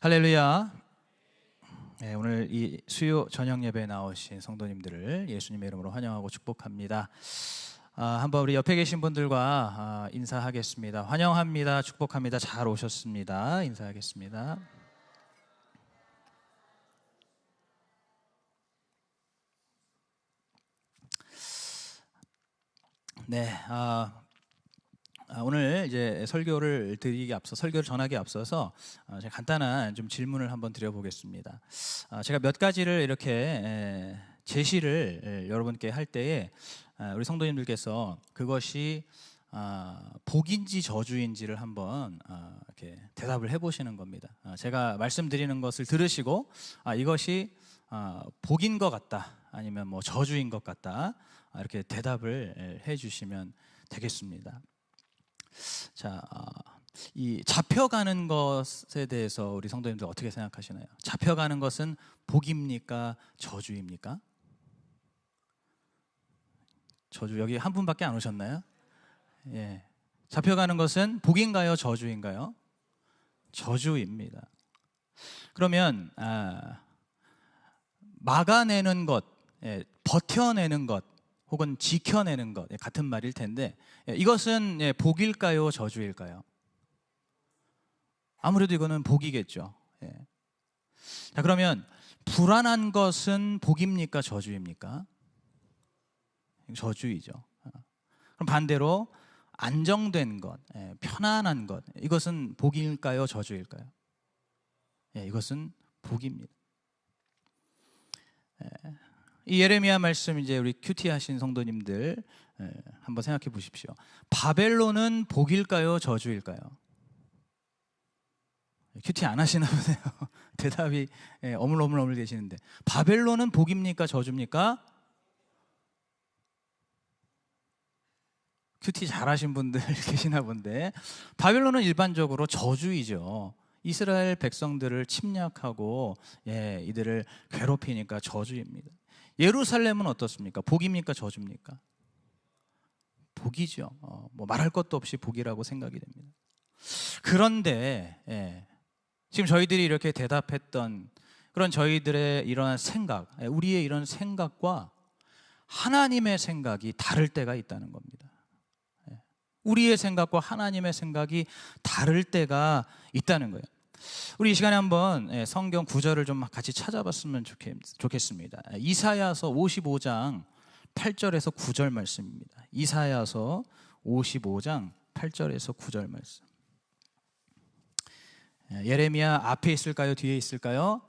할렐루야. 네, 오늘 이 수요 저녁 예배에 나오신 성도님들을 예수님의 이름으로 환영하고 축복합니다. 한번 우리 옆에 계신 분들과 인사하겠습니다. 환영합니다. 축복합니다. 잘 오셨습니다. 인사하겠습니다. 네, 오늘 이제 설교를 전하기 앞서서 제가 간단한 좀 질문을 한번 드려보겠습니다. 제가 몇 가지를 이렇게 제시를 여러분께 할 때에 우리 성도님들께서 그것이 복인지 저주인지를 한번 이렇게 대답을 해보시는 겁니다. 제가 말씀드리는 것을 들으시고 이것이 복인 것 같다, 아니면 뭐 저주인 것 같다, 이렇게 대답을 해주시면 되겠습니다. 자, 이 잡혀가는 것에 대해서 우리 성도님들 어떻게 생각하시나요? 잡혀가는 것은 복입니까? 저주입니까? 저주, 여기 한 분밖에 안 오셨나요? 예. 잡혀가는 것은 복인가요? 저주인가요? 저주입니다. 그러면 막아내는 것, 버텨내는 것, 혹은 지켜내는 것, 같은 말일 텐데 이것은 복일까요? 저주일까요? 아무래도 이거는 복이겠죠. 자, 그러면 불안한 것은 복입니까? 저주입니까? 저주이죠. 그럼 반대로 안정된 것, 편안한 것, 이것은 복일까요? 저주일까요? 이것은 복입니다. 이 예레미야 말씀, 이제 우리 큐티 하신 성도님들 한번 생각해 보십시오. 바벨론은 복일까요? 저주일까요? 큐티 안 하시나 보네요. 대답이 어물어물 계시는데, 바벨론은 복입니까? 저주입니까? 큐티 잘하신 분들 계시나 본데, 바벨론은 일반적으로 저주이죠. 이스라엘 백성들을 침략하고 이들을 괴롭히니까 저주입니다. 예루살렘은 어떻습니까? 복입니까? 저주입니까? 복이죠. 뭐 말할 것도 없이 복이라고 생각이 됩니다. 그런데 지금 저희들이 이렇게 대답했던 그런 저희들의 이러한 생각, 우리의 이런 생각과 하나님의 생각이 다를 때가 있다는 겁니다. 우리의 생각과 하나님의 생각이 다를 때가 있다는 거예요. 우리 이 시간에 한번 성경 구절을 좀 같이 찾아봤으면 좋겠습니다. 이사야서 55장 8절에서 9절 말씀입니다. 이사야서 55장 8절에서 9절 말씀. 예레미야 앞에 있을까요? 뒤에 있을까요?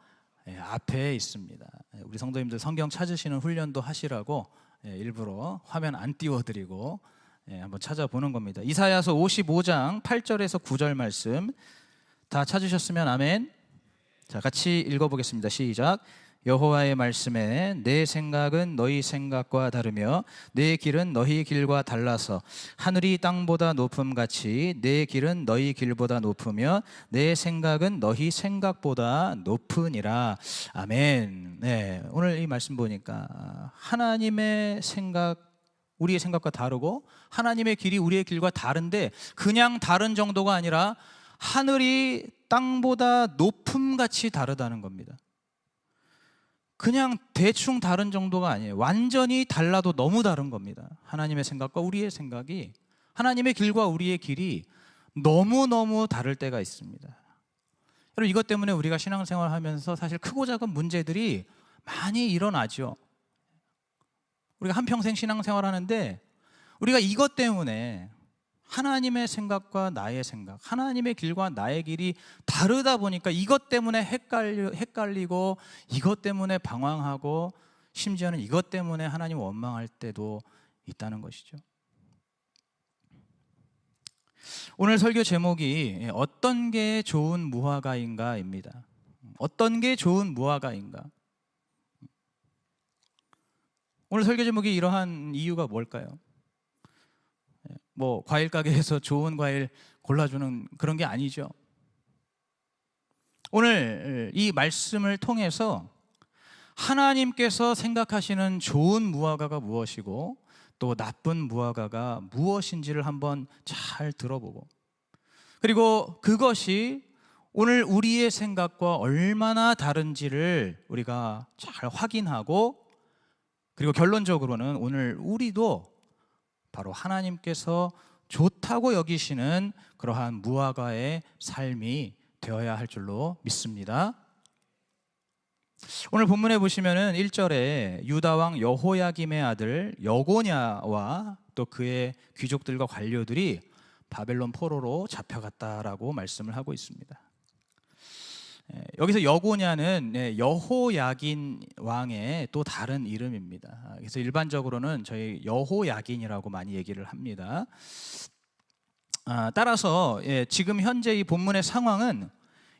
앞에 있습니다. 우리 성도님들 성경 찾으시는 훈련도 하시라고 일부러 화면 안 띄워드리고 한번 찾아보는 겁니다. 이사야서 55장 8절에서 9절 말씀 다 찾으셨으면 아멘. 자, 같이 읽어보겠습니다. 시작. 여호와의 말씀에 내 생각은 너희 생각과 다르며 내 길은 너희 길과 달라서 하늘이 땅보다 높음같이 내 길은 너희 길보다 높으며 내 생각은 너희 생각보다 높으니라. 아멘. 오늘 이 말씀 보니까 하나님의 생각, 우리의 생각과 다르고 하나님의 길이 우리의 길과 다른데, 그냥 다른 정도가 아니라 하늘이 땅보다 높음같이 다르다는 겁니다. 그냥 대충 다른 정도가 아니에요. 완전히 달라도 너무 다른 겁니다. 하나님의 생각과 우리의 생각이, 하나님의 길과 우리의 길이 너무너무 다를 때가 있습니다. 여러분, 이것 때문에 우리가 신앙생활 하면서 사실 크고 작은 문제들이 많이 일어나죠. 우리가 한평생 신앙생활 하는데 우리가 이것 때문에 하나님의 생각과 나의 생각, 하나님의 길과 나의 길이 다르다 보니까 이것 때문에 헷갈리고 이것 때문에 방황하고 심지어는 이것 때문에 하나님 원망할 때도 있다는 것이죠. 오늘 설교 제목이 어떤 게 좋은 무화과인가입니다. 어떤 게 좋은 무화과인가? 오늘 설교 제목이 이러한 이유가 뭘까요? 뭐 과일 가게에서 좋은 과일 골라주는 그런 게 아니죠. 오늘 이 말씀을 통해서 하나님께서 생각하시는 좋은 무화과가 무엇이고 또 나쁜 무화과가 무엇인지를 한번 잘 들어보고, 그리고 그것이 오늘 우리의 생각과 얼마나 다른지를 우리가 잘 확인하고, 그리고 결론적으로는 오늘 우리도 바로 하나님께서 좋다고 여기시는 그러한 무화과의 삶이 되어야 할 줄로 믿습니다. 오늘 본문에 보시면은 1절에 유다 왕 여호야김의 아들 여고냐와 또 그의 귀족들과 관료들이 바벨론 포로로 잡혀갔다라고 말씀을 하고 있습니다. 여기서 여고냐는 여호야긴 왕의 또 다른 이름입니다. 그래서 일반적으로는 저희 여호야긴이라고 많이 얘기를 합니다. 따라서 지금 현재 이 본문의 상황은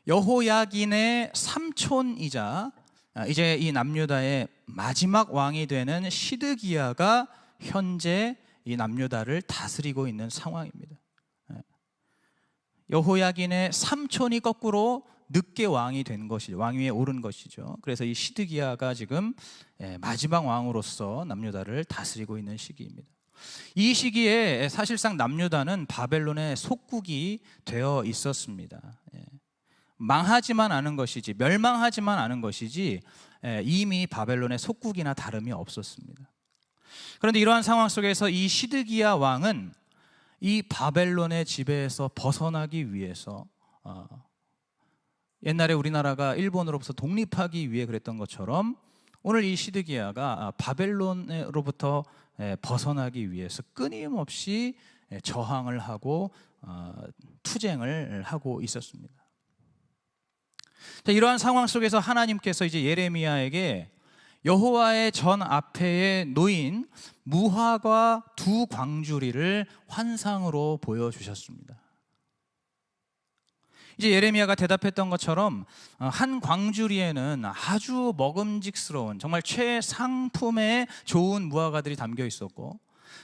여호야긴의 삼촌이자 이제 이 남유다의 마지막 왕이 되는 시드기야가 현재 이 남유다를 다스리고 있는 상황입니다. 여호야긴의 삼촌이 거꾸로 늦게 왕이 된 것이죠. 왕위에 오른 것이죠. 그래서 이 시드기야가 지금 마지막 왕으로서 남유다를 다스리고 있는 시기입니다. 이 시기에 사실상 남유다는 바벨론의 속국이 되어 있었습니다. 망하지만 않은 것이지, 멸망하지만 않은 것이지 이미 바벨론의 속국이나 다름이 없었습니다. 그런데 이러한 상황 속에서 이 시드기야 왕은 이 바벨론의 지배에서 벗어나기 위해서 옛날에 우리나라가 일본으로부터 독립하기 위해 그랬던 것처럼 오늘 이 시드기야가 바벨론으로부터 벗어나기 위해서 끊임없이 저항을 하고 투쟁을 하고 있었습니다. 자, 이러한 상황 속에서 하나님께서 이제 예레미야에게 여호와의 전 앞에 놓인 무화과 두 광주리를 환상으로 보여주셨습니다. 이제 예레미야가 대답했던 것처럼 한 광주리에는 아주 먹음직스러운 정말 최상품의 좋은 무화과들이 담겨 있었고,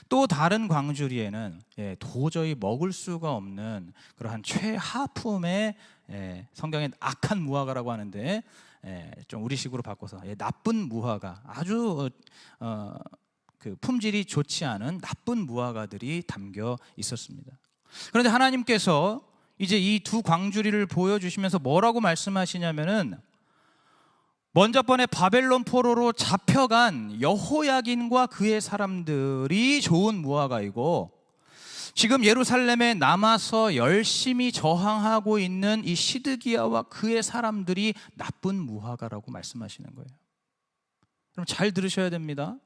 또 다른 광주리에는 도저히 먹을 수가 없는 그러한 최하품의 성경에 악한 무화과라고 하는데 좀 우리식으로 바꿔서 나쁜 무화과, 아주 그 품질이 좋지 않은 나쁜 무화과들이 담겨 있었습니다. 그런데 하나님께서 이제 이 두 광주리를 보여주시면서 뭐라고 말씀하시냐면은, 먼저 번에 바벨론 포로로 잡혀간 여호야긴과 그의 사람들이 좋은 무화과이고, 지금 예루살렘에 남아서 열심히 저항하고 있는 이 시드기야와 그의 사람들이 나쁜 무화과라고 말씀하시는 거예요. 그럼 잘 들으셔야 됩니다.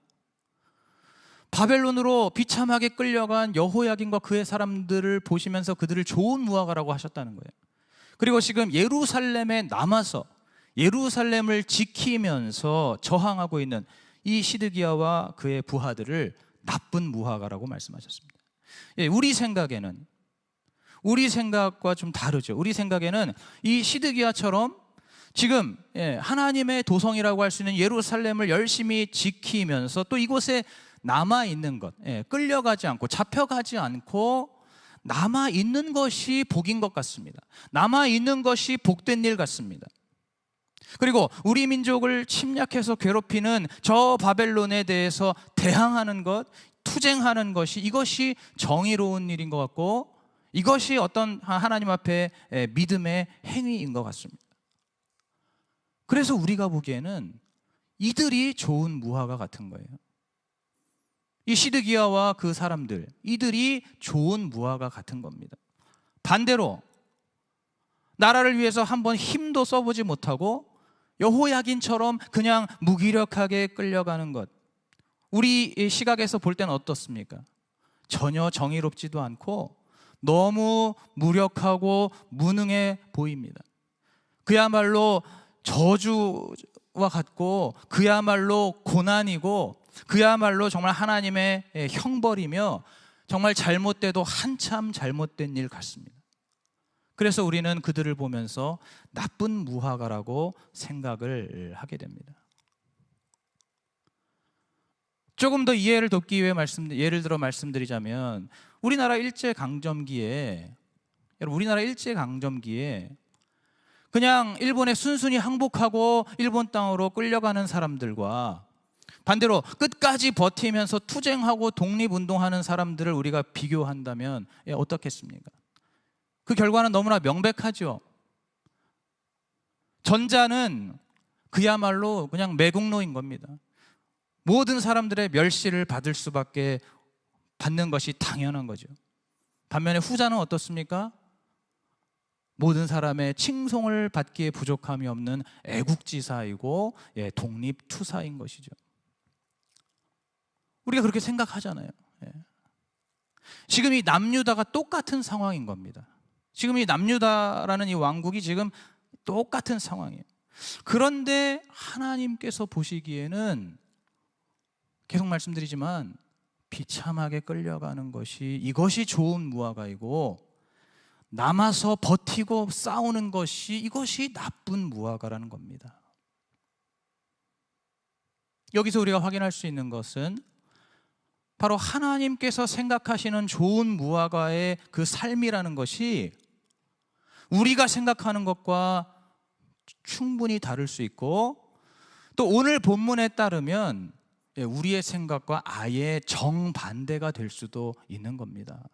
바벨론으로 비참하게 끌려간 여호야긴과 그의 사람들을 보시면서 그들을 좋은 무화과라고 하셨다는 거예요. 그리고 지금 예루살렘에 남아서 예루살렘을 지키면서 저항하고 있는 이 시드기야와 그의 부하들을 나쁜 무화과라고 말씀하셨습니다. 우리 생각과 좀 다르죠. 우리 생각에는 이 시드기야처럼 지금 하나님의 도성이라고 할 수 있는 예루살렘을 열심히 지키면서 또 이곳에 남아있는 것, 끌려가지 않고 잡혀가지 않고 남아있는 것이 복인 것 같습니다. 남아있는 것이 복된 일 같습니다. 그리고 우리 민족을 침략해서 괴롭히는 저 바벨론에 대해서 대항하는 것, 투쟁하는 것이, 이것이 정의로운 일인 것 같고, 이것이 어떤 하나님 앞에 믿음의 행위인 것 같습니다. 그래서 우리가 보기에는 이들이 좋은 무화과 같은 거예요. 이 시드기야와 그 사람들, 이들이 좋은 무화과 같은 겁니다. 반대로 나라를 위해서 한번 힘도 써보지 못하고 여호야긴처럼 그냥 무기력하게 끌려가는 것, 우리 시각에서 볼 때는 어떻습니까? 전혀 정의롭지도 않고 너무 무력하고 무능해 보입니다. 그야말로 저주와 같고, 그야말로 고난이고, 그야말로 정말 하나님의 형벌이며 정말 잘못돼도 한참 잘못된 일 같습니다. 그래서 우리는 그들을 보면서 나쁜 무화과라고 생각을 하게 됩니다. 조금 더 이해를 돕기 위해 예를 들어 말씀드리자면, 우리나라 일제강점기에 그냥 일본에 순순히 항복하고 일본 땅으로 끌려가는 사람들과 반대로 끝까지 버티면서 투쟁하고 독립운동하는 사람들을 우리가 비교한다면 어떻겠습니까? 그 결과는 너무나 명백하죠. 전자는 그야말로 그냥 매국노인 겁니다. 모든 사람들의 멸시를 받을 수밖에 받는 것이 당연한 거죠. 반면에 후자는 어떻습니까? 모든 사람의 칭송을 받기에 부족함이 없는 애국지사이고 독립투사인 것이죠. 우리가 그렇게 생각하잖아요. 지금 이 남유다가 똑같은 상황인 겁니다. 지금 이 남유다라는 이 왕국이 지금 똑같은 상황이에요. 그런데 하나님께서 보시기에는 계속 말씀드리지만 비참하게 끌려가는 것이, 이것이 좋은 무화과이고, 남아서 버티고 싸우는 것이, 이것이 나쁜 무화과라는 겁니다. 여기서 우리가 확인할 수 있는 것은 바로 하나님께서 생각하시는 좋은 무화과의 그 삶이라는 것이 우리가 생각하는 것과 충분히 다를 수 있고, 또 오늘 본문에 따르면 우리의 생각과 아예 정반대가 될 수도 있는 겁니다.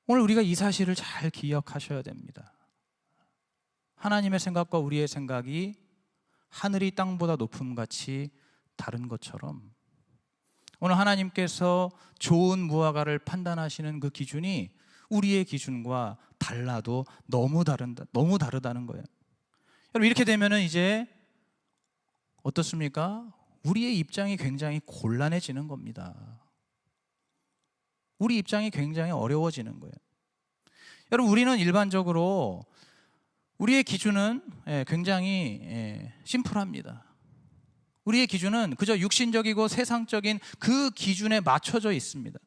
오늘 우리가 이 사실을 잘 기억하셔야 됩니다. 하나님의 생각과 우리의 생각이 하늘이 땅보다 높음같이 다른 것처럼, 오늘 하나님께서 좋은 무화과를 판단하시는 그 기준이 우리의 기준과 달라도 너무 다르다는 거예요. 여러분, 이렇게 되면은 이제 어떻습니까? 우리의 입장이 굉장히 곤란해지는 겁니다. 우리 입장이 굉장히 어려워지는 거예요. 여러분, 우리는 일반적으로 우리의 기준은 굉장히 심플합니다. 우리의 기준은 그저 육신적이고 세상적인 그 기준에 맞춰져 있습니다.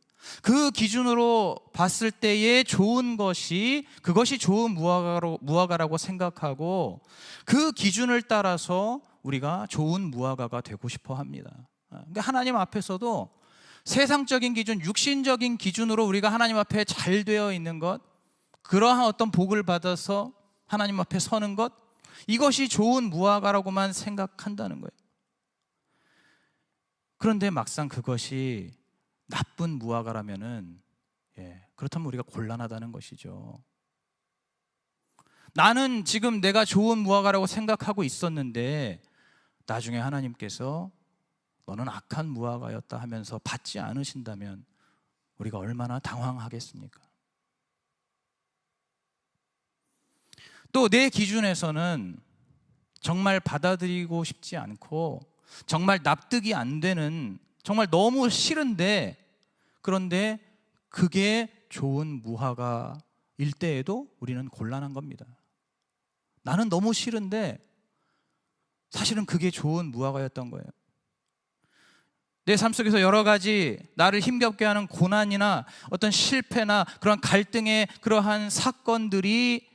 그 기준으로 봤을 때의 좋은 것이, 그것이 좋은 무화과라고 생각하고, 그 기준을 따라서 우리가 좋은 무화과가 되고 싶어 합니다. 그러니까 하나님 앞에서도 세상적인 기준, 육신적인 기준으로 우리가 하나님 앞에 잘 되어 있는 것, 그러한 어떤 복을 받아서 하나님 앞에 서는 것, 이것이 좋은 무화과라고만 생각한다는 거예요. 그런데 막상 그것이 나쁜 무화과라면은, 그렇다면 우리가 곤란하다는 것이죠. 나는 지금 내가 좋은 무화과라고 생각하고 있었는데 나중에 하나님께서 너는 악한 무화과였다 하면서 받지 않으신다면 우리가 얼마나 당황하겠습니까? 또 내 기준에서는 정말 받아들이고 싶지 않고 정말 납득이 안 되는, 정말 너무 싫은데, 그런데 그게 좋은 무화과일 때에도 우리는 곤란한 겁니다. 나는 너무 싫은데 사실은 그게 좋은 무화과였던 거예요. 내 삶 속에서 여러 가지 나를 힘겹게 하는 고난이나 어떤 실패나 그런 갈등의 그러한 사건들이,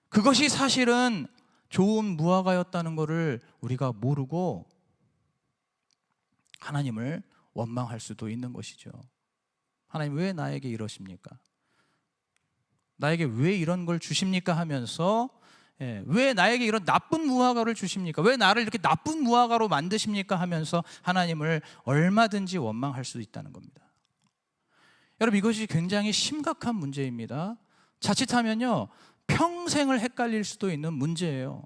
그것이 사실은 좋은 무화과였다는 것을 우리가 모르고 하나님을 원망할 수도 있는 것이죠. 하나님, 왜 나에게 이러십니까? 나에게 왜 이런 걸 주십니까? 하면서 왜 나에게 이런 나쁜 무화과를 주십니까? 왜 나를 이렇게 나쁜 무화과로 만드십니까? 하면서 하나님을 얼마든지 원망할 수 있다는 겁니다. 여러분, 이것이 굉장히 심각한 문제입니다. 자칫하면요, 평생을 헷갈릴 수도 있는 문제예요.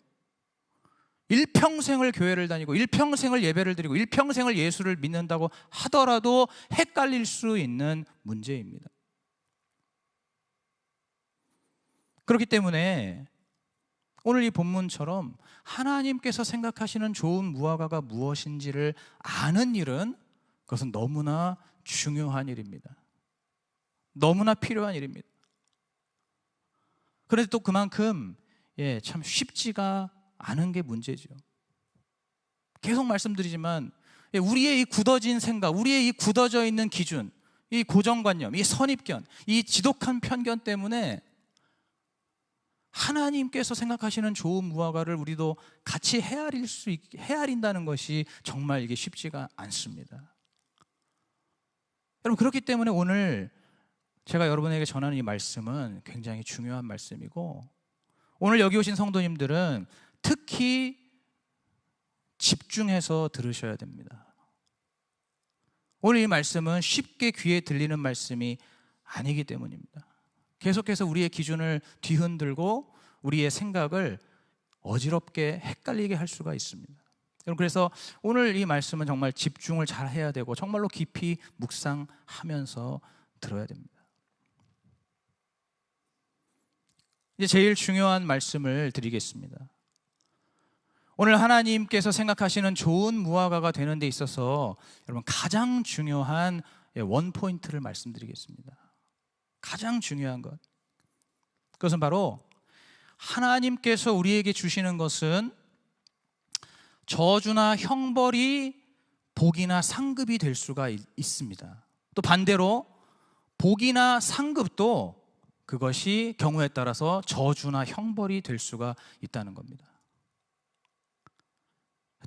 일평생을 교회를 다니고 일평생을 예배를 드리고 일평생을 예수를 믿는다고 하더라도 헷갈릴 수 있는 문제입니다. 그렇기 때문에 오늘 이 본문처럼 하나님께서 생각하시는 좋은 무화과가 무엇인지를 아는 일은, 그것은 너무나 중요한 일입니다. 너무나 필요한 일입니다. 그런데 또 그만큼 참 쉽지가 않은 게 문제죠. 계속 말씀드리지만 우리의 이 굳어진 생각, 우리의 이 굳어져 있는 기준, 이 고정관념, 이 선입견, 이 지독한 편견 때문에 하나님께서 생각하시는 좋은 무화과를 우리도 같이 헤아린다는 것이 정말 이게 쉽지가 않습니다. 여러분, 그렇기 때문에 오늘 제가 여러분에게 전하는 이 말씀은 굉장히 중요한 말씀이고, 오늘 여기 오신 성도님들은 특히 집중해서 들으셔야 됩니다. 오늘 이 말씀은 쉽게 귀에 들리는 말씀이 아니기 때문입니다. 계속해서 우리의 기준을 뒤흔들고 우리의 생각을 어지럽게 헷갈리게 할 수가 있습니다. 여러분, 그래서 오늘 이 말씀은 정말 집중을 잘 해야 되고 정말로 깊이 묵상하면서 들어야 됩니다. 이제 제일 중요한 말씀을 드리겠습니다. 오늘 하나님께서 생각하시는 좋은 무화과가 되는 데 있어서 여러분 가장 중요한 원포인트를 말씀드리겠습니다. 가장 중요한 것, 그것은 바로 하나님께서 우리에게 주시는 것은 저주나 형벌이 복이나 상급이 될 수가 있습니다. 또 반대로 복이나 상급도 그것이 경우에 따라서 저주나 형벌이 될 수가 있다는 겁니다.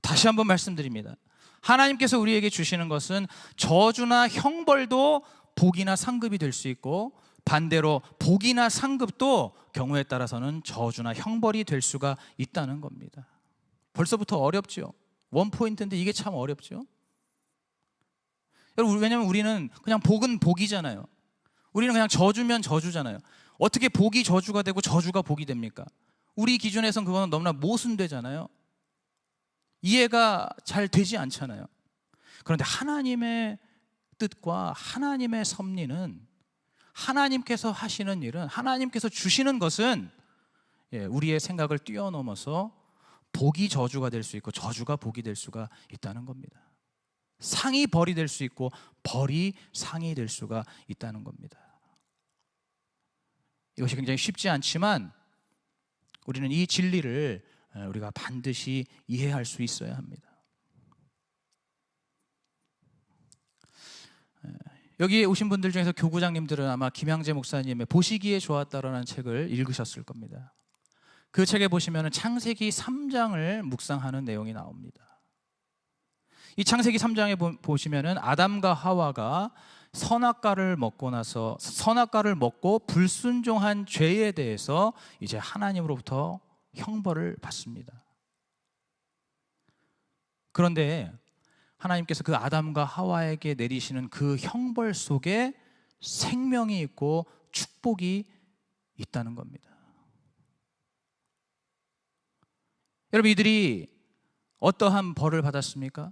다시 한번 말씀드립니다. 하나님께서 우리에게 주시는 것은 저주나 형벌도 복이나 상급이 될 수 있고, 반대로 복이나 상급도 경우에 따라서는 저주나 형벌이 될 수가 있다는 겁니다. 벌써부터 어렵죠. 원포인트인데 이게 참 어렵죠. 여러분, 왜냐하면 우리는 그냥 복은 복이잖아요. 우리는 그냥 저주면 저주잖아요. 어떻게 복이 저주가 되고 저주가 복이 됩니까? 우리 기준에선 그거는 너무나 모순되잖아요. 이해가 잘 되지 않잖아요. 그런데 하나님의 뜻과 하나님의 섭리는, 하나님께서 하시는 일은, 하나님께서 주시는 것은 우리의 생각을 뛰어넘어서 복이 저주가 될 수 있고 저주가 복이 될 수가 있다는 겁니다. 상이 벌이 될 수 있고 벌이 상이 될 수가 있다는 겁니다. 이것이 굉장히 쉽지 않지만 우리는 이 진리를 우리가 반드시 이해할 수 있어야 합니다. 여기 오신 분들 중에서 교구장님들은 아마 김양재 목사님의 보시기에 좋았다라는 책을 읽으셨을 겁니다. 그 책에 보시면 창세기 3장을 묵상하는 내용이 나옵니다. 이 창세기 3장에 보시면 아담과 하와가 선악과를 먹고 불순종한 죄에 대해서 이제 하나님으로부터 형벌을 받습니다. 그런데 하나님께서 그 아담과 하와에게 내리시는 그 형벌 속에 생명이 있고 축복이 있다는 겁니다. 여러분, 이들이 어떠한 벌을 받았습니까?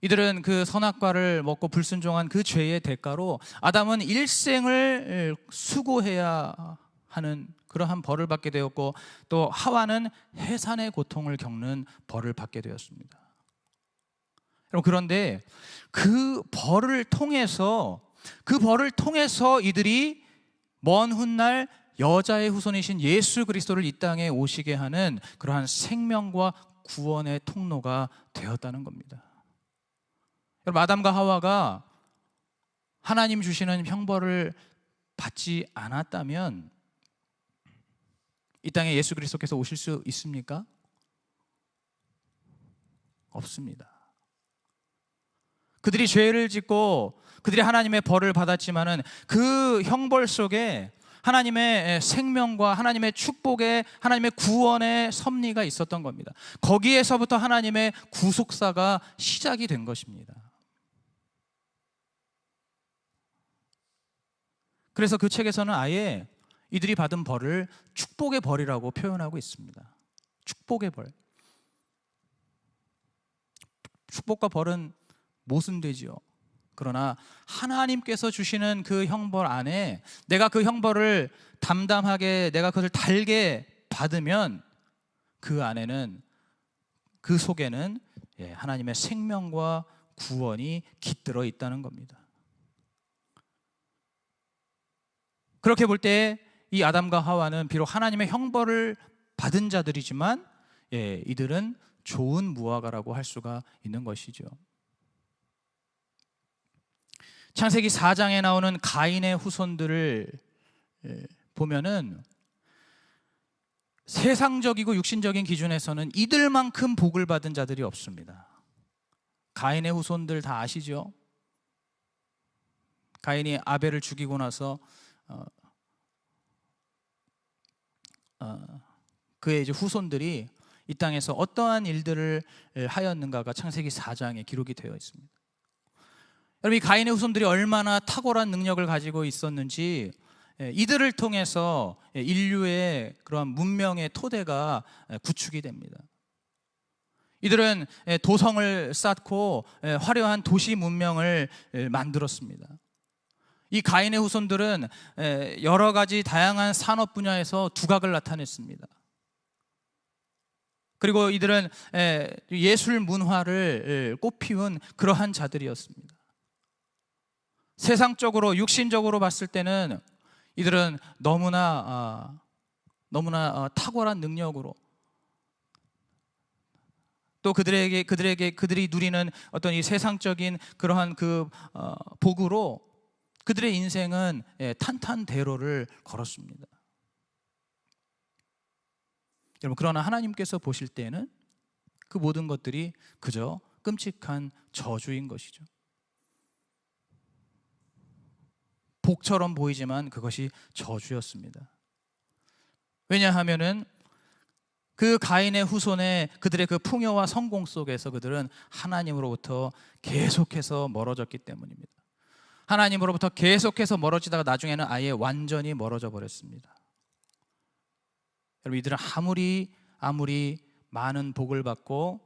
이들은 그 선악과를 먹고 불순종한 그 죄의 대가로 아담은 일생을 수고해야 하는 그러한 벌을 받게 되었고, 또 하와는 해산의 고통을 겪는 벌을 받게 되었습니다. 그런데 그 벌을 통해서 이들이 먼 훗날 여자의 후손이신 예수 그리스도를 이 땅에 오시게 하는 그러한 생명과 구원의 통로가 되었다는 겁니다. 여러분, 아담과 하와가 하나님 주시는 형벌을 받지 않았다면 이 땅에 예수 그리스도께서 오실 수 있습니까? 없습니다. 그들이 죄를 짓고 그들이 하나님의 벌을 받았지만은 그 형벌 속에 하나님의 생명과 하나님의 축복의, 하나님의 구원의 섭리가 있었던 겁니다. 거기에서부터 하나님의 구속사가 시작이 된 것입니다. 그래서 그 책에서는 아예 이들이 받은 벌을 축복의 벌이라고 표현하고 있습니다. 축복의 벌. 축복과 벌은 모순되지요. 그러나 하나님께서 주시는 그 형벌 안에 내가 그 형벌을 담담하게, 내가 그것을 달게 받으면 그 안에는, 그 속에는 하나님의 생명과 구원이 깃들어 있다는 겁니다. 그렇게 볼 때 이 아담과 하와는 비록 하나님의 형벌을 받은 자들이지만 이들은 좋은 무화과라고 할 수가 있는 것이죠. 창세기 4장에 나오는 가인의 후손들을 보면은 세상적이고 육신적인 기준에서는 이들만큼 복을 받은 자들이 없습니다. 가인의 후손들 다 아시죠? 가인이 아벨을 죽이고 나서 그의 이제 후손들이 이 땅에서 어떠한 일들을 하였는가가 창세기 4장에 기록이 되어 있습니다. 여러분, 이 가인의 후손들이 얼마나 탁월한 능력을 가지고 있었는지 이들을 통해서 인류의 그러한 문명의 토대가 구축이 됩니다. 이들은 도성을 쌓고 화려한 도시 문명을 만들었습니다. 이 가인의 후손들은 여러 가지 다양한 산업 분야에서 두각을 나타냈습니다. 그리고 이들은 예술 문화를 꽃피운 그러한 자들이었습니다. 세상적으로 육신적으로 봤을 때는 이들은 너무나 탁월한 능력으로, 또 그들이 누리는 어떤 이 세상적인 그러한 복으로 그들의 인생은 탄탄대로를 걸었습니다. 여러분, 그러나 하나님께서 보실 때에는 그 모든 것들이 그저 끔찍한 저주인 것이죠. 복처럼 보이지만 그것이 저주였습니다. 왜냐하면은 그 가인의 후손의 그들의 그 풍요와 성공 속에서 그들은 하나님으로부터 계속해서 멀어졌기 때문입니다. 하나님으로부터 계속해서 멀어지다가 나중에는 아예 완전히 멀어져 버렸습니다. 여러분, 이들은 아무리 많은 복을 받고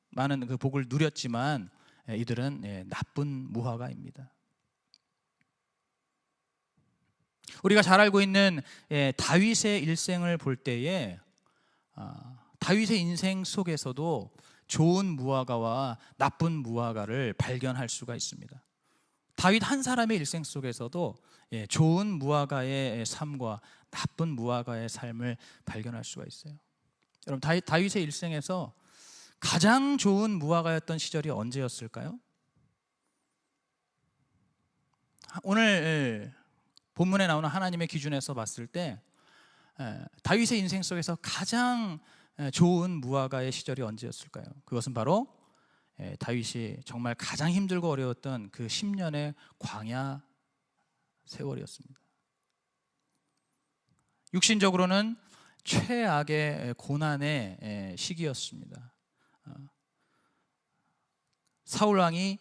많은 그 복을 누렸지만 이들은 나쁜 무화과입니다. 우리가 잘 알고 있는 다윗의 일생을 볼 때에 다윗의 인생 속에서도 좋은 무화과와 나쁜 무화과를 발견할 수가 있습니다. 다윗 한 사람의 일생 속에서도 좋은 무화과의 삶과 나쁜 무화과의 삶을 발견할 수가 있어요. 여러분, 다윗의 일생에서 가장 좋은 무화과였던 시절이 언제였을까요? 오늘 본문에 나오는 하나님의 기준에서 봤을 때 다윗의 인생 속에서 가장 좋은 무화과의 시절이 언제였을까요? 그것은 바로 다윗이 정말 가장 힘들고 어려웠던 그 10년의 광야 세월이었습니다. 육신적으로는 최악의 고난의 시기였습니다. 사울 왕이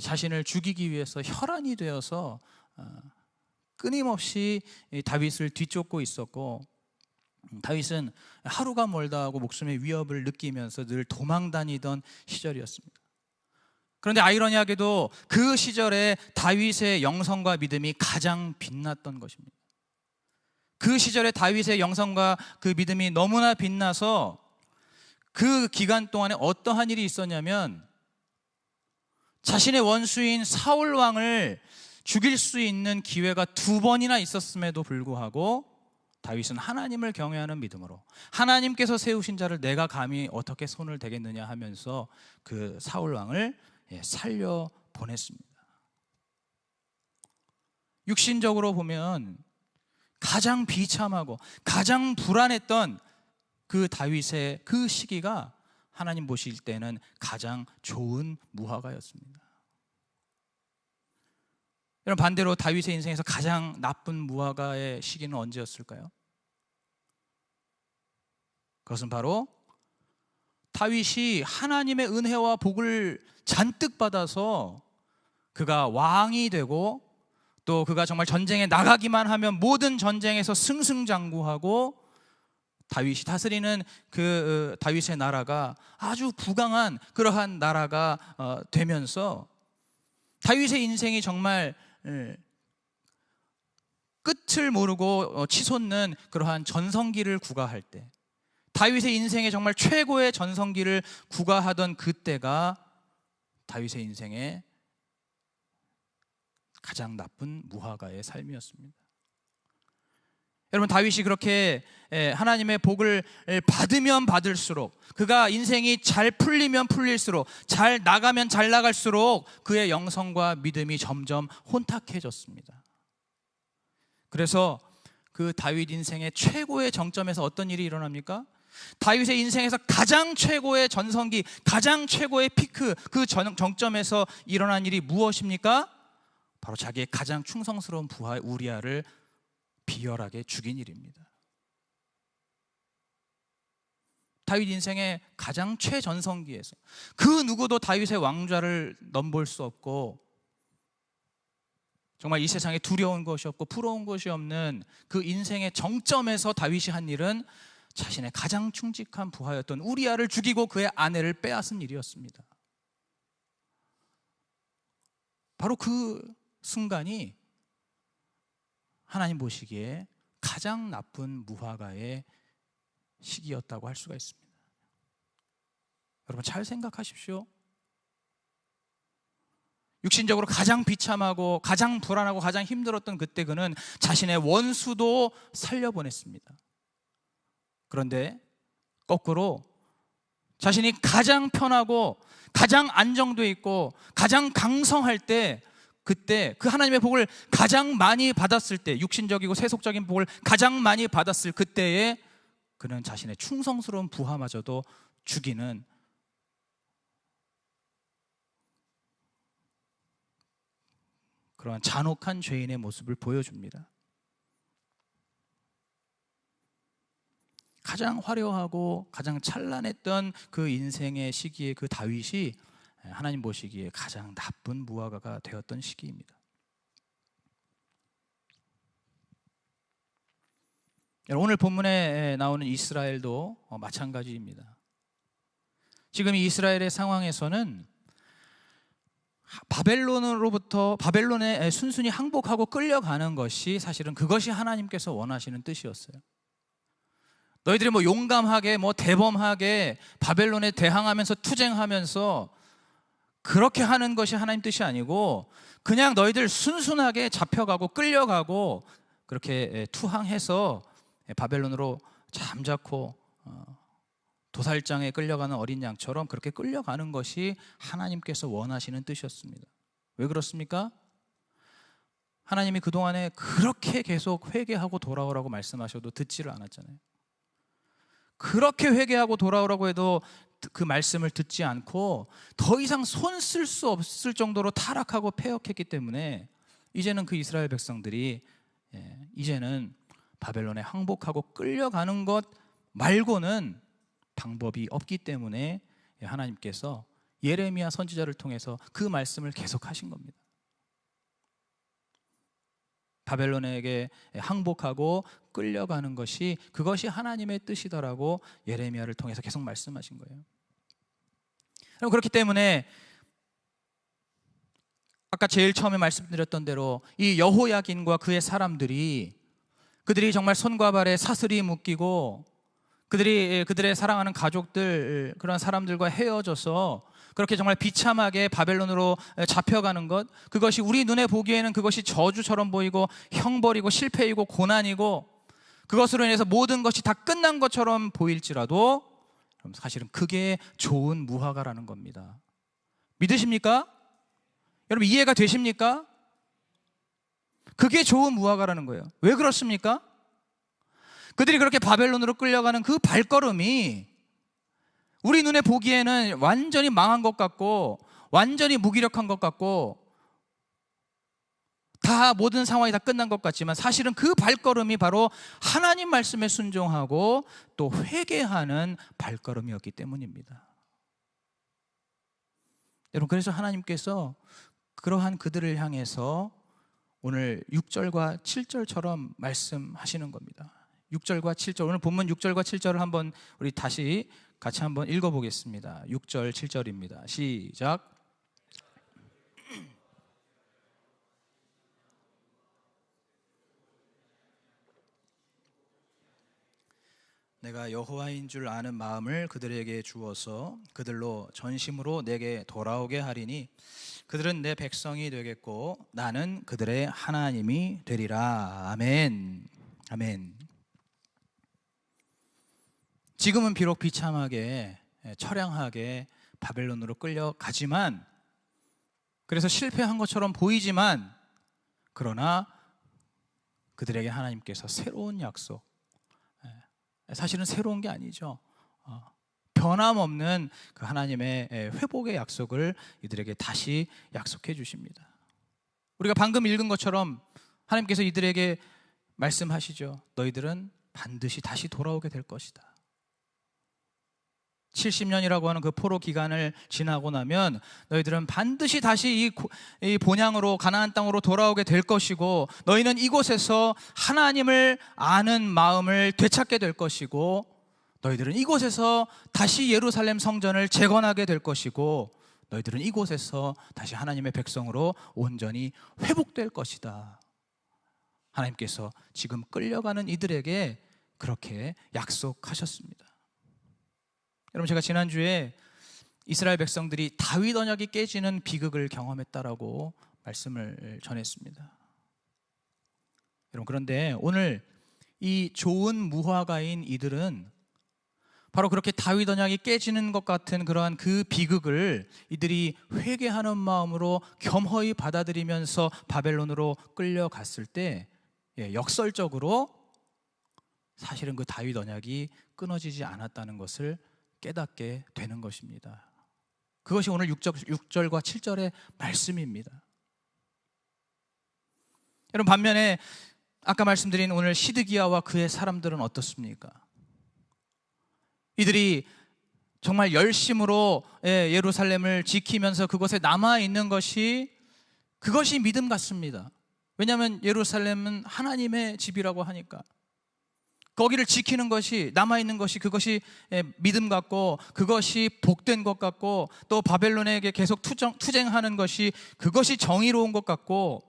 자신을 죽이기 위해서 혈안이 되어서 끊임없이 다윗을 뒤쫓고 있었고, 다윗은 하루가 멀다 하고 목숨의 위협을 느끼면서 늘 도망다니던 시절이었습니다. 그런데 아이러니하게도 그 시절에 다윗의 영성과 믿음이 가장 빛났던 것입니다. 그 시절에 다윗의 영성과 그 믿음이 너무나 빛나서 그 기간 동안에 어떠한 일이 있었냐면, 자신의 원수인 사울 왕을 죽일 수 있는 기회가 2번이나 있었음에도 불구하고 다윗은 하나님을 경외하는 믿음으로 하나님께서 세우신 자를 내가 감히 어떻게 손을 대겠느냐 하면서 그 사울 왕을 살려 보냈습니다. 육신적으로 보면 가장 비참하고 가장 불안했던 그 다윗의 그 시기가 하나님 보실 때는 가장 좋은 무화과였습니다. 여러분, 반대로 다윗의 인생에서 가장 나쁜 무화과의 시기는 언제였을까요? 그것은 바로 다윗이 하나님의 은혜와 복을 잔뜩 받아서 그가 왕이 되고, 또 그가 정말 전쟁에 나가기만 하면 모든 전쟁에서 승승장구하고 다윗이 다스리는 그 다윗의 나라가 아주 부강한 그러한 나라가 되면서 다윗의 인생이 정말 끝을 모르고 치솟는 그러한 전성기를 구가할 때, 다윗의 인생에 정말 최고의 전성기를 구가하던 그때가 다윗의 인생의 가장 나쁜 무화과의 삶이었습니다. 여러분, 다윗이 그렇게 하나님의 복을 받으면 받을수록, 그가 인생이 잘 풀리면 풀릴수록, 잘 나가면 잘 나갈수록 그의 영성과 믿음이 점점 혼탁해졌습니다. 그래서 그 다윗 인생의 최고의 정점에서 어떤 일이 일어납니까? 다윗의 인생에서 가장 최고의 전성기, 가장 최고의 피크, 그 정점에서 일어난 일이 무엇입니까? 바로 자기의 가장 충성스러운 부하 우리아를 비열하게 죽인 일입니다. 다윗 인생의 가장 최전성기에서 그 누구도 다윗의 왕좌를 넘볼 수 없고, 정말 이 세상에 두려운 것이 없고 부러운 것이 없는 그 인생의 정점에서 다윗이 한 일은 자신의 가장 충직한 부하였던 우리아를 죽이고 그의 아내를 빼앗은 일이었습니다. 바로 그 순간이 하나님 보시기에 가장 나쁜 무화과의 시기였다고 할 수가 있습니다. 여러분 잘 생각하십시오. 육신적으로 가장 비참하고 가장 불안하고 가장 힘들었던 그때 그는 자신의 원수도 살려보냈습니다. 그런데 거꾸로 자신이 가장 편하고 가장 안정돼 있고 가장 강성할 때, 그때 그 하나님의 복을 가장 많이 받았을 때, 육신적이고 세속적인 복을 가장 많이 받았을 그때에 그는 자신의 충성스러운 부하마저도 죽이는 그러한 잔혹한 죄인의 모습을 보여줍니다. 가장 화려하고 가장 찬란했던 그 인생의 시기에 그 다윗이 하나님 보시기에 가장 나쁜 무화과가 되었던 시기입니다. 오늘 본문에 나오는 이스라엘도 마찬가지입니다. 지금 이 이스라엘의 상황에서는 바벨론에 순순히 항복하고 끌려가는 것이 사실은 그것이 하나님께서 원하시는 뜻이었어요. 너희들이 용감하게 대범하게 바벨론에 대항하면서 투쟁하면서 그렇게 하는 것이 하나님 뜻이 아니고 그냥 너희들 순순하게 잡혀가고 끌려가고 그렇게 투항해서 바벨론으로 잠자코 도살장에 끌려가는 어린 양처럼 그렇게 끌려가는 것이 하나님께서 원하시는 뜻이었습니다. 왜 그렇습니까? 하나님이 그동안에 그렇게 계속 회개하고 돌아오라고 말씀하셔도 듣지를 않았잖아요. 그렇게 회개하고 돌아오라고 해도 그 말씀을 듣지 않고 더 이상 손 쓸 수 없을 정도로 타락하고 패역했기 때문에 이제는 그 이스라엘 백성들이 이제는 바벨론에 항복하고 끌려가는 것 말고는 방법이 없기 때문에 하나님께서 예레미야 선지자를 통해서 그 말씀을 계속하신 겁니다. 바벨론에게 항복하고 끌려가는 것이 그것이 하나님의 뜻이다라고 예레미야를 통해서 계속 말씀하신 거예요. 그렇기 때문에 아까 제일 처음에 말씀드렸던 대로 이 여호야긴과 그의 사람들이 그들이 정말 손과 발에 사슬이 묶이고 그들의 사랑하는 가족들, 그런 사람들과 헤어져서 그렇게 정말 비참하게 바벨론으로 잡혀가는 것, 그것이 우리 눈에 보기에는 그것이 저주처럼 보이고 형벌이고 실패이고 고난이고 그것으로 인해서 모든 것이 다 끝난 것처럼 보일지라도 사실은 그게 좋은 무화과라는 겁니다. 믿으십니까? 여러분 이해가 되십니까? 그게 좋은 무화과라는 거예요. 왜 그렇습니까? 그들이 그렇게 바벨론으로 끌려가는 그 발걸음이 우리 눈에 보기에는 완전히 망한 것 같고 완전히 무기력한 것 같고 다 모든 상황이 다 끝난 것 같지만 사실은 그 발걸음이 바로 하나님 말씀에 순종하고 또 회개하는 발걸음이었기 때문입니다. 여러분 그래서 하나님께서 그러한 그들을 향해서 오늘 6절과 7절처럼 말씀하시는 겁니다. 6절과 7절, 오늘 본문 6절과 7절을 한번 우리 다시 같이 한번 읽어보겠습니다. 6절 7절입니다. 시작. 내가 여호와인 줄 아는 마음을 그들에게 주어서 그들로 전심으로 내게 돌아오게 하리니 그들은 내 백성이 되겠고 나는 그들의 하나님이 되리라. 아멘. 아멘. 지금은 비록 비참하게 처량하게 바벨론으로 끌려가지만 그래서 실패한 것처럼 보이지만 그러나 그들에게 하나님께서 새로운 약속, 사실은 새로운 게 아니죠. 변함없는 그 하나님의 회복의 약속을 이들에게 다시 약속해 주십니다. 우리가 방금 읽은 것처럼 하나님께서 이들에게 말씀하시죠. 너희들은 반드시 다시 돌아오게 될 것이다. 70년이라고 하는 그 포로 기간을 지나고 나면 너희들은 반드시 다시 이 본향으로 가나안 땅으로 돌아오게 될 것이고, 너희는 이곳에서 하나님을 아는 마음을 되찾게 될 것이고, 너희들은 이곳에서 다시 예루살렘 성전을 재건하게 될 것이고, 너희들은 이곳에서 다시 하나님의 백성으로 온전히 회복될 것이다. 하나님께서 지금 끌려가는 이들에게 그렇게 약속하셨습니다. 여러분, 제가 지난주에 이스라엘 백성들이 다윗 언약이 깨지는 비극을 경험했다라고 말씀을 전했습니다. 여러분, 그런데 오늘 이 좋은 무화과인 이들은 바로 그렇게 다윗 언약이 깨지는 것 같은 그러한 그 비극을 이들이 회개하는 마음으로 겸허히 받아들이면서 바벨론으로 끌려갔을 때, 역설적으로 사실은 그 다윗 언약이 끊어지지 않았다는 것을 깨닫게 되는 것입니다. 그것이 오늘 6절과 7절의 말씀입니다. 여러분, 반면에 아까 말씀드린 오늘 시드기야와 그의 사람들은 어떻습니까? 이들이 정말 열심으로 예루살렘을 지키면서 그곳에 남아있는 그것이 믿음 같습니다. 왜냐하면 예루살렘은 하나님의 집이라고 하니까 거기를 지키는 것이, 남아있는 것이, 그것이 믿음 같고, 그것이 복된 것 같고, 또 바벨론에게 계속 투쟁하는 것이, 그것이 정의로운 것 같고,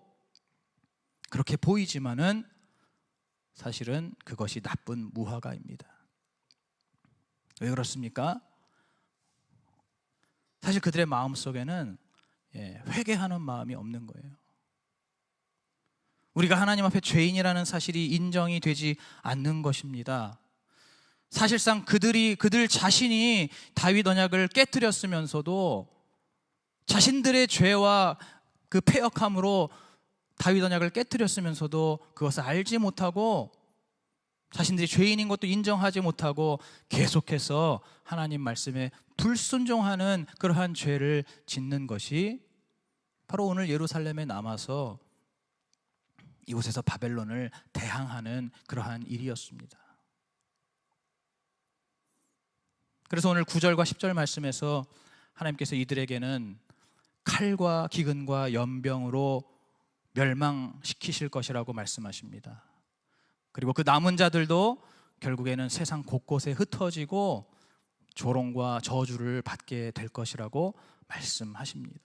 그렇게 보이지만은 사실은 그것이 나쁜 무화과입니다. 왜 그렇습니까? 사실 그들의 마음속에는 회개하는 마음이 없는 거예요. 우리가 하나님 앞에 죄인이라는 사실이 인정이 되지 않는 것입니다. 사실상 그들 자신이 다윗 언약을 깨뜨렸으면서도 자신들의 죄와 그 패역함으로 다윗 언약을 깨뜨렸으면서도 그것을 알지 못하고, 자신들이 죄인인 것도 인정하지 못하고 계속해서 하나님 말씀에 불순종하는 그러한 죄를 짓는 것이 바로 오늘 예루살렘에 남아서 이곳에서 바벨론을 대항하는 그러한 일이었습니다. 그래서 오늘 9절과 10절 말씀에서 하나님께서 이들에게는 칼과 기근과 연병으로 멸망시키실 것이라고 말씀하십니다. 그리고 그 남은 자들도 결국에는 세상 곳곳에 흩어지고 조롱과 저주를 받게 될 것이라고 말씀하십니다.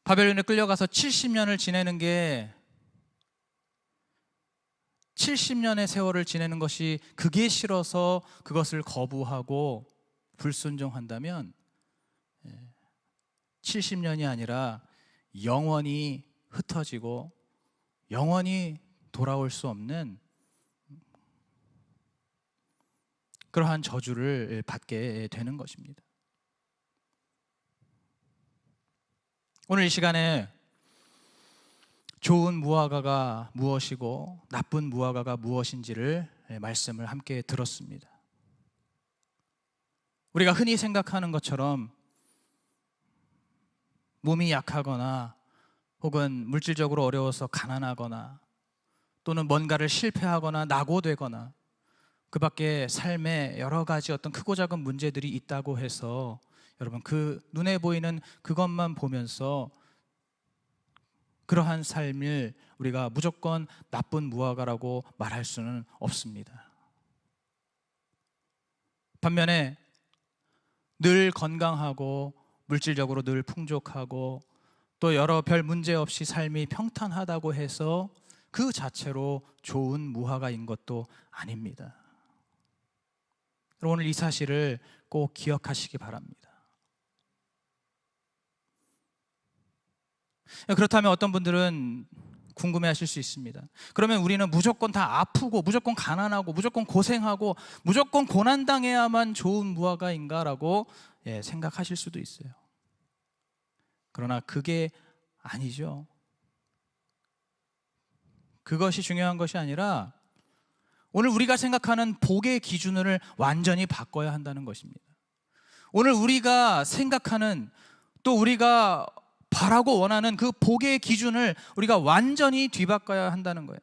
바벨론에 끌려가서 70년을 지내는 게, 70년의 세월을 지내는 것이 그게 싫어서 그것을 거부하고 불순종한다면 70년이 아니라 영원히 흩어지고 영원히 돌아올 수 없는 그러한 저주를 받게 되는 것입니다. 오늘 이 시간에 좋은 무화과가 무엇이고 나쁜 무화과가 무엇인지를 말씀을 함께 들었습니다. 우리가 흔히 생각하는 것처럼 몸이 약하거나 혹은 물질적으로 어려워서 가난하거나 또는 뭔가를 실패하거나 낙오되거나 그 밖에 삶에 여러 가지 어떤 크고 작은 문제들이 있다고 해서 여러분, 그 눈에 보이는 그것만 보면서 그러한 삶을 우리가 무조건 나쁜 무화과라고 말할 수는 없습니다. 반면에 늘 건강하고 물질적으로 늘 풍족하고 또 여러 별 문제 없이 삶이 평탄하다고 해서 그 자체로 좋은 무화과인 것도 아닙니다. 오늘 이 사실을 꼭 기억하시기 바랍니다. 그렇다면 어떤 분들은 궁금해하실 수 있습니다. 그러면 우리는 무조건 다 아프고 무조건 가난하고 무조건 고생하고 무조건 고난당해야만 좋은 무화과인가라고 생각하실 수도 있어요. 그러나 그게 아니죠. 그것이 중요한 것이 아니라 오늘 우리가 생각하는 복의 기준을 완전히 바꿔야 한다는 것입니다. 오늘 우리가 생각하는, 또 우리가 바라고 원하는 그 복의 기준을 우리가 완전히 뒤바꿔야 한다는 거예요.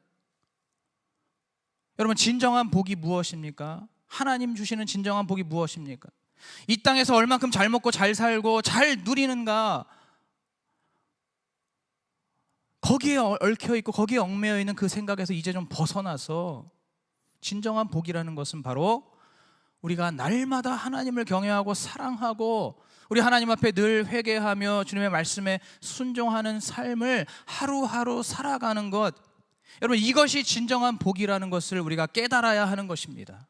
여러분, 진정한 복이 무엇입니까? 하나님 주시는 진정한 복이 무엇입니까? 이 땅에서 얼만큼 잘 먹고 잘 살고 잘 누리는가, 거기에 얽혀있고 거기에 얽매여 있는 그 생각에서 이제 좀 벗어나서 진정한 복이라는 것은 바로 우리가 날마다 하나님을 경외하고 사랑하고 우리 하나님 앞에 늘 회개하며 주님의 말씀에 순종하는 삶을 하루하루 살아가는 것, 여러분, 이것이 진정한 복이라는 것을 우리가 깨달아야 하는 것입니다.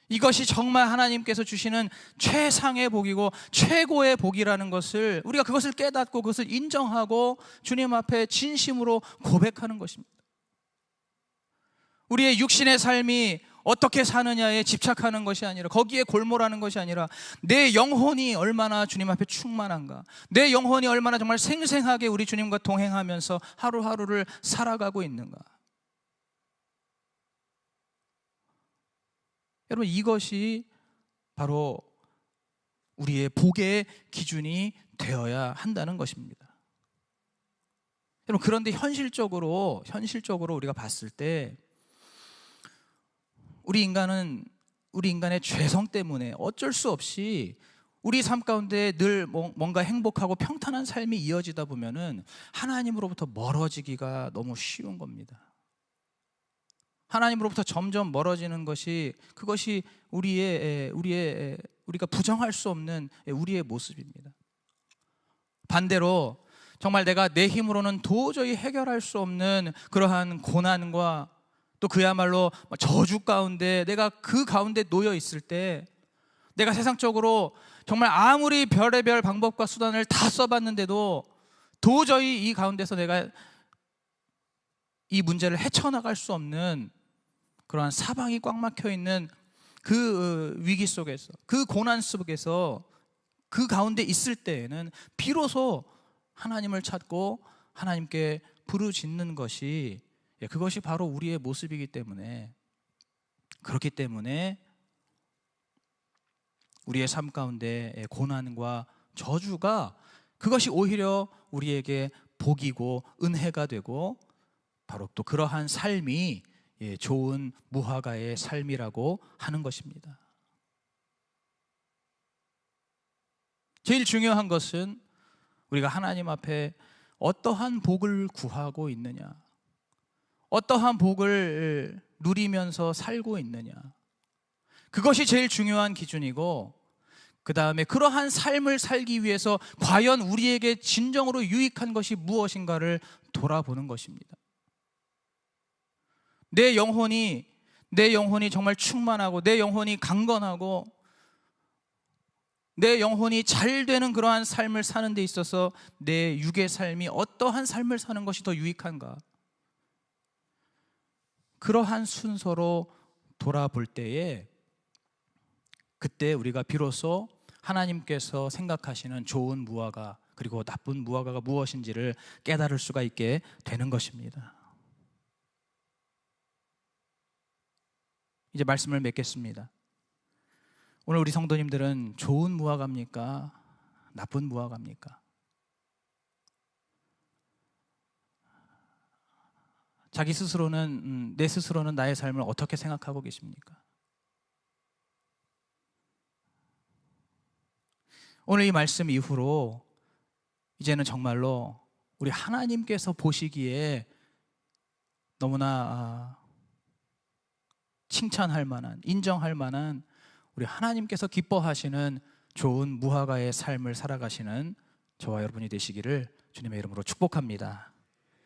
이것이 정말 하나님께서 주시는 최상의 복이고 최고의 복이라는 것을, 우리가 그것을 깨닫고 그것을 인정하고 주님 앞에 진심으로 고백하는 것입니다. 우리의 육신의 삶이 어떻게 사느냐에 집착하는 것이 아니라, 거기에 골몰하는 것이 아니라, 내 영혼이 얼마나 주님 앞에 충만한가, 내 영혼이 얼마나 정말 생생하게 우리 주님과 동행하면서 하루하루를 살아가고 있는가. 여러분, 이것이 바로 우리의 복의 기준이 되어야 한다는 것입니다. 여러분, 그런데 현실적으로 우리가 봤을 때 우리 인간의 죄성 때문에 어쩔 수 없이 우리 삶 가운데 늘 뭔가 행복하고 평탄한 삶이 이어지다 보면은 하나님으로부터 멀어지기가 너무 쉬운 겁니다. 하나님으로부터 점점 멀어지는 것이, 그것이 우리가 부정할 수 없는 우리의 모습입니다. 반대로 정말 내가 내 힘으로는 도저히 해결할 수 없는 그러한 고난과 또 그야말로 저주 가운데, 내가 그 가운데 놓여 있을 때, 내가 세상적으로 정말 아무리 별의별 방법과 수단을 다 써봤는데도 도저히 이 가운데서 내가 이 문제를 헤쳐나갈 수 없는 그러한 사방이 꽉 막혀 있는 그 위기 속에서, 그 고난 속에서, 그 가운데 있을 때에는 비로소 하나님을 찾고 하나님께 부르짖는 것이, 그것이 바로 우리의 모습이기 때문에, 그렇기 때문에 우리의 삶 가운데 고난과 저주가, 그것이 오히려 우리에게 복이고 은혜가 되고, 바로 또 그러한 삶이 좋은 무화과의 삶이라고 하는 것입니다. 제일 중요한 것은 우리가 하나님 앞에 어떠한 복을 구하고 있느냐, 어떠한 복을 누리면서 살고 있느냐, 그것이 제일 중요한 기준이고, 그 다음에 그러한 삶을 살기 위해서 과연 우리에게 진정으로 유익한 것이 무엇인가를 돌아보는 것입니다. 내 영혼이 정말 충만하고, 내 영혼이 강건하고, 내 영혼이 잘 되는 그러한 삶을 사는 데 있어서 내 육의 삶이 어떠한 삶을 사는 것이 더 유익한가, 그러한 순서로 돌아볼 때에, 그때 우리가 비로소 하나님께서 생각하시는 좋은 무화과 그리고 나쁜 무화과가 무엇인지를 깨달을 수가 있게 되는 것입니다. 이제 말씀을 맺겠습니다. 오늘 우리 성도님들은 좋은 무화과입니까? 나쁜 무화과입니까? 자기 스스로는, 내 스스로는 나의 삶을 어떻게 생각하고 계십니까? 오늘 이 말씀 이후로 이제는 정말로 우리 하나님께서 보시기에 너무나 칭찬할 만한, 인정할 만한, 우리 하나님께서 기뻐하시는 좋은 무화과의 삶을 살아가시는 저와 여러분이 되시기를 주님의 이름으로 축복합니다.